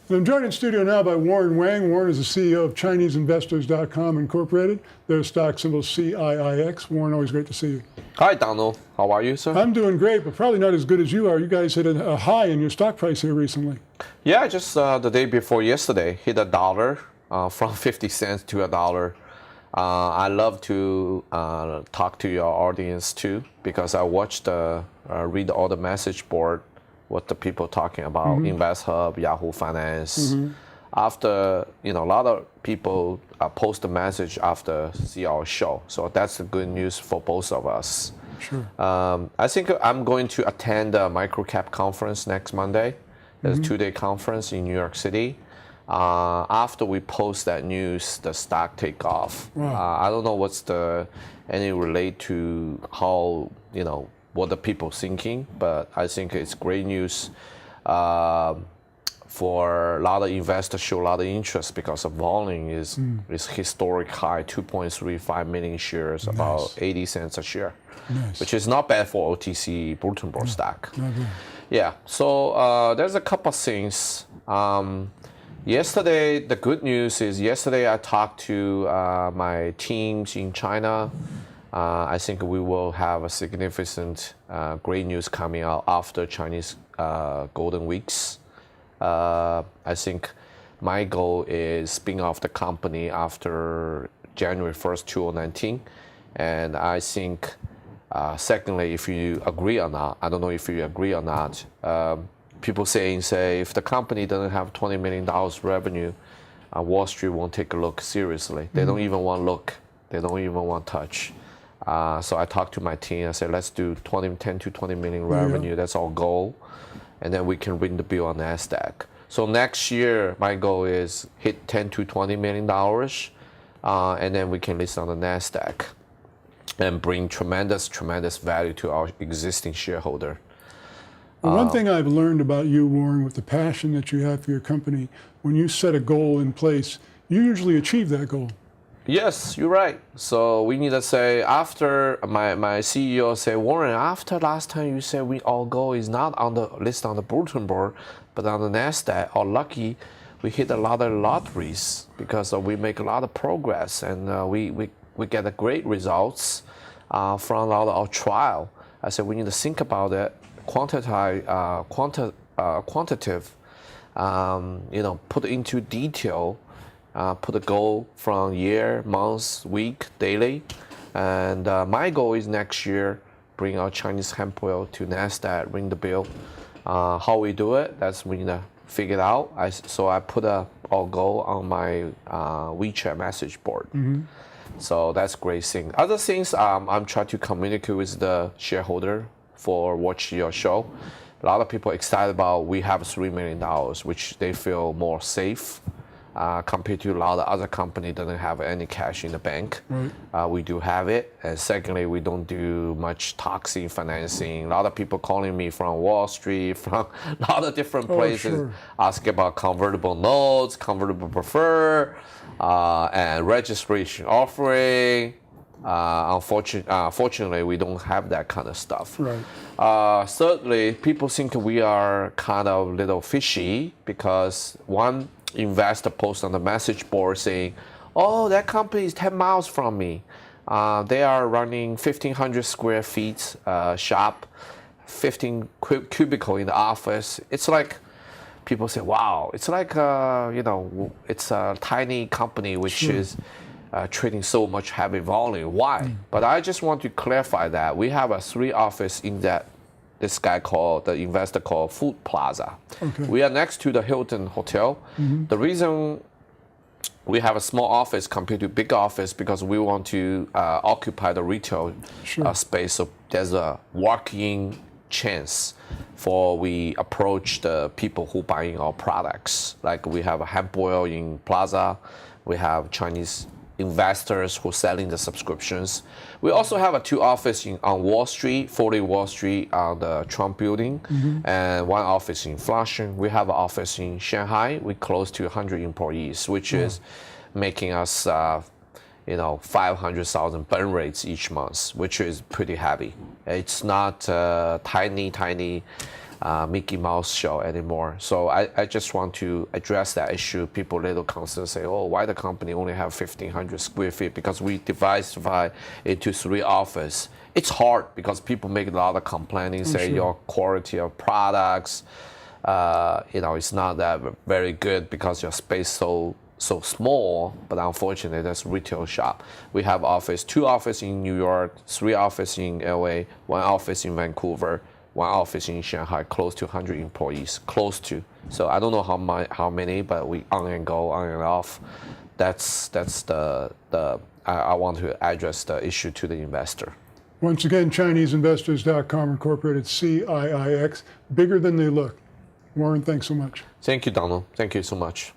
And I'm joined in studio now by Warren Wang. Warren is the CEO of ChineseInvestors.com Incorporated. Their stock symbol CIIX. Warren, always great to see you. Hi, Donald. How are you, sir? I'm doing great, but probably not as good as you are. You guys hit a high in your stock price here recently. Yeah, just the day before yesterday, hit $1 from 50 cents to $1. I love to talk to your audience too, because I watched, read all the message board, what the people talking about, InvestHub, Yahoo Finance. After, a lot of people post a message after see our show. So that's the good news for both of us. Sure. I think I'm going to attend the microcap conference next Monday. There's a 2-day conference in New York City. After we post that news, the stock take off. Wow. I don't know what's any relate to how, what the people thinking, but I think it's great news for a lot of investors, show a lot of interest because the volume is historic high, 2.35 million shares, about 80 cents a share, which is not bad for OTC bulletin board stock. Yeah, so there's a couple of things. Yesterday, the good news is yesterday I talked to my teams in China. I think we will have a significant great news coming out after Chinese Golden Weeks. I think my goal is spin off the company after January 1st, 2019. And I think, secondly, if you agree or not, I don't know if you agree or not, people say if the company doesn't have $20 million revenue, Wall Street won't take a look seriously. They don't even want to look. They don't even want to touch. So I talked to my team. I said, let's do 10 to 20 million revenue. That's our goal. And then we can ring the bell on NASDAQ. So next year, my goal is hit 10 to 20 million dollars, and then we can list on the NASDAQ and bring tremendous value to our existing shareholder. Well, one thing I've learned about you, Warren, with the passion that you have for your company, when you set a goal in place, you usually achieve that goal. Yes, you're right. So we need to say, after my CEO say, Warren, after last time you said our goal is not on the list on the bulletin board, but on the NASDAQ, or lucky, we hit a lot of lotteries because we make a lot of progress and we get a great results from a lot of our trial. I said we need to think about it, quantitative, put into detail. Put a goal from year, months, week, daily. And my goal is next year, bring our Chinese hemp oil to NASDAQ, ring the bell. How we do it, we need to figure it out. So I put our goal on my WeChat message board. So that's a great thing. Other things, I'm trying to communicate with the shareholder for watching your show. A lot of people are excited about we have $3 million, which they feel more safe. Compared to a lot of other companies doesn't have any cash in the bank. We do have it. And secondly, we don't do much toxic financing. A lot of people calling me from Wall Street, from a lot of different places, asking about convertible notes, convertible preferred, and registration offering. Unfortunately, we don't have that kind of stuff. Thirdly, people think we are kind of a little fishy because one investor post on the message board saying, oh, that company is 10 miles from me. They are running 1,500 square feet shop, 15 cubicle in the office. It's like, people say, wow, it's like, it's a tiny company which is trading so much heavy volume. Why? But I just want to clarify that we have a 3 office in that the investor called Food Plaza. We are next to the Hilton Hotel. The reason we have a small office compared to big office because we want to occupy the retail space. So there's a walk-in chance for we approach the people who buying our products. Like we have a hemp oil in Plaza. We have Chinese investors who are selling the subscriptions. We also have 2 offices on Wall Street, 40 Wall Street on the Trump building, and 1 office in Flushing. We have an office in Shanghai. We're close to 100 employees, which is making us 500,000 burn rates each month, which is pretty heavy. It's not tiny Mickey Mouse show anymore. So I just want to address that issue. People little concerned say, oh, why the company only have 1,500 square feet? Because we diversify into 3 offices. It's hard because people make a lot of complaining, say your quality of products, it's not that very good because your space so small. But unfortunately, that's retail shop. We have 2 offices in New York, 3 offices in LA, 1 office in Vancouver, 1 office in Shanghai, close to 100 employees, close to. So I don't know how many, but we on and go, on and off. That's I want to address the issue to the investor. Once again, ChineseInvestors.com, incorporated CIIX, bigger than they look. Warren, thanks so much. Thank you, Donald. Thank you so much.